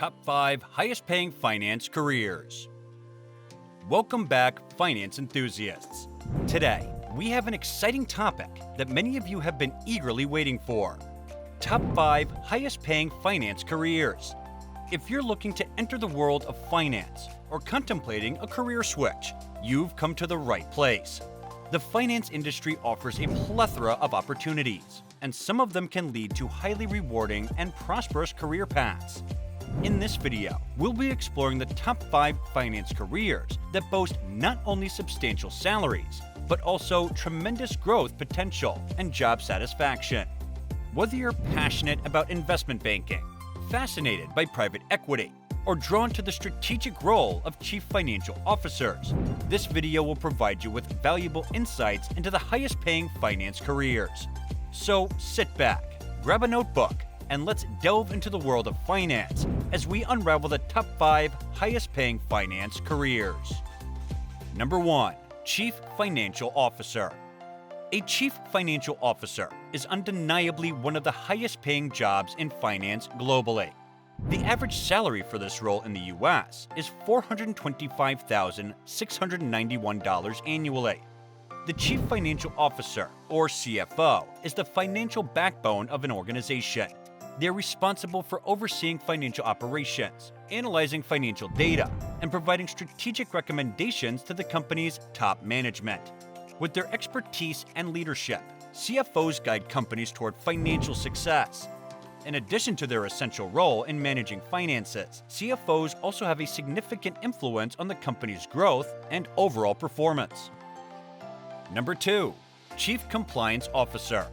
Top 5 Highest Paying Finance Careers. Welcome back, finance enthusiasts. Today, we have an exciting topic that many of you have been eagerly waiting for. Top 5 Highest Paying Finance Careers. If you're looking to enter the world of finance or contemplating a career switch, you've come to the right place. The finance industry offers a plethora of opportunities, and some of them can lead to highly rewarding and prosperous career paths. In this video, we'll be exploring the top 5 finance careers that boast not only substantial salaries, but also tremendous growth potential and job satisfaction. Whether you're passionate about investment banking, fascinated by private equity, or drawn to the strategic role of chief financial officers, this video will provide you with valuable insights into the highest paying finance careers. So sit back, grab a notebook, and let's delve into the world of finance as we unravel the top 5 highest paying finance careers. Number 1. Chief Financial Officer. A chief financial officer is undeniably one of the highest paying jobs in finance globally. The average salary for this role in the US is $425,691 annually. The Chief Financial Officer, or CFO, is the financial backbone of an organization. They're responsible for overseeing financial operations, analyzing financial data, and providing strategic recommendations to the company's top management. With their expertise and leadership, CFOs guide companies toward financial success. In addition to their essential role in managing finances, CFOs also have a significant influence on the company's growth and overall performance. Number 2. Chief Compliance Officer.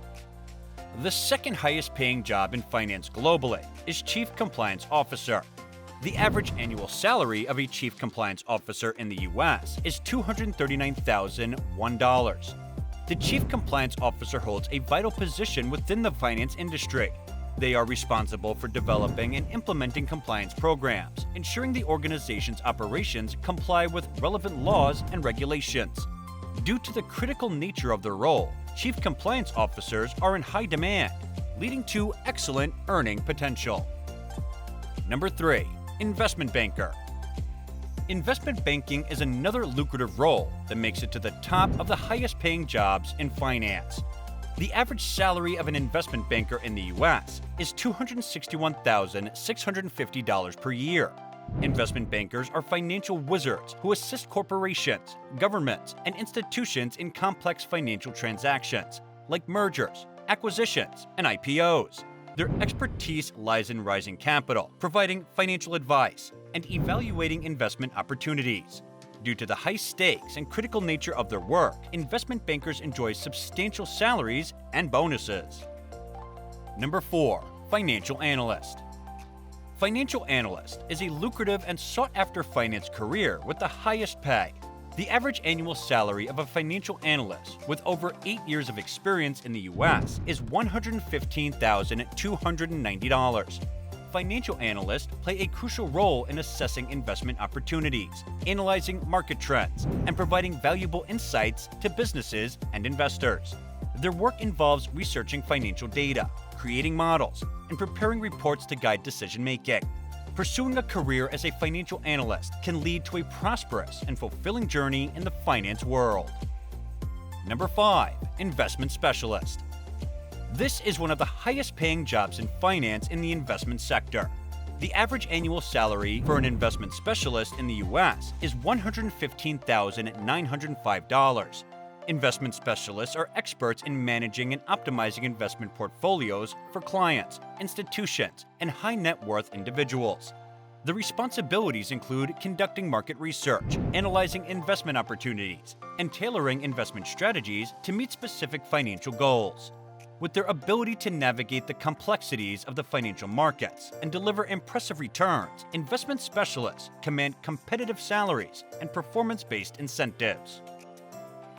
The second highest paying job in finance globally is Chief Compliance Officer. The average annual salary of a Chief Compliance Officer in the US is $239,001. The Chief Compliance Officer holds a vital position within the finance industry. They are responsible for developing and implementing compliance programs, ensuring the organization's operations comply with relevant laws and regulations. Due to the critical nature of their role, Chief Compliance Officers are in high demand, leading to excellent earning potential. Number 3. Investment Banker. Investment banking is another lucrative role that makes it to the top of the highest paying jobs in finance. The average salary of an investment banker in the US is $261,650 per year. Investment bankers are financial wizards who assist corporations, governments, and institutions in complex financial transactions like mergers, acquisitions, and IPOs. Their expertise lies in raising capital, providing financial advice, and evaluating investment opportunities. Due to the high stakes and critical nature of their work, investment bankers enjoy substantial salaries and bonuses. Number 4. Financial Analyst. Financial Analyst is a lucrative and sought-after finance career with the highest pay. The average annual salary of a financial analyst with over 8 years of experience in the US is $115,290. Financial analysts play a crucial role in assessing investment opportunities, analyzing market trends, and providing valuable insights to businesses and investors. Their work involves researching financial data, creating models, and preparing reports to guide decision-making. Pursuing a career as a financial analyst can lead to a prosperous and fulfilling journey in the finance world. Number 5. Investment Specialist. This is one of the highest paying jobs in finance in the investment sector. The average annual salary for an investment specialist in the US is $115,905. Investment specialists are experts in managing and optimizing investment portfolios for clients, institutions, and high net worth individuals. The responsibilities include conducting market research, analyzing investment opportunities, and tailoring investment strategies to meet specific financial goals. With their ability to navigate the complexities of the financial markets and deliver impressive returns, investment specialists command competitive salaries and performance-based incentives.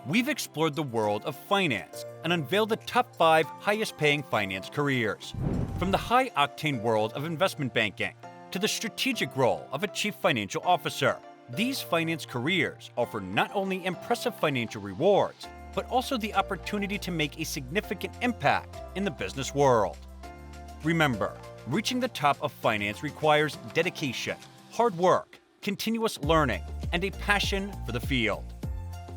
We've explored the world of finance and unveiled the top 5 highest paying finance careers. From the high-octane world of investment banking to the strategic role of a chief financial officer, these finance careers offer not only impressive financial rewards, but also the opportunity to make a significant impact in the business world. Remember, Reaching the top of finance requires dedication, hard work, continuous learning, and a passion for the field.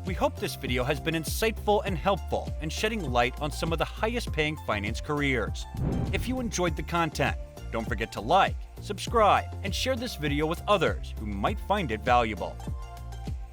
We hope this video has been insightful and helpful in shedding light on some of the highest paying finance careers. If you enjoyed the content, don't forget to like, subscribe, and share this video with others who might find it valuable.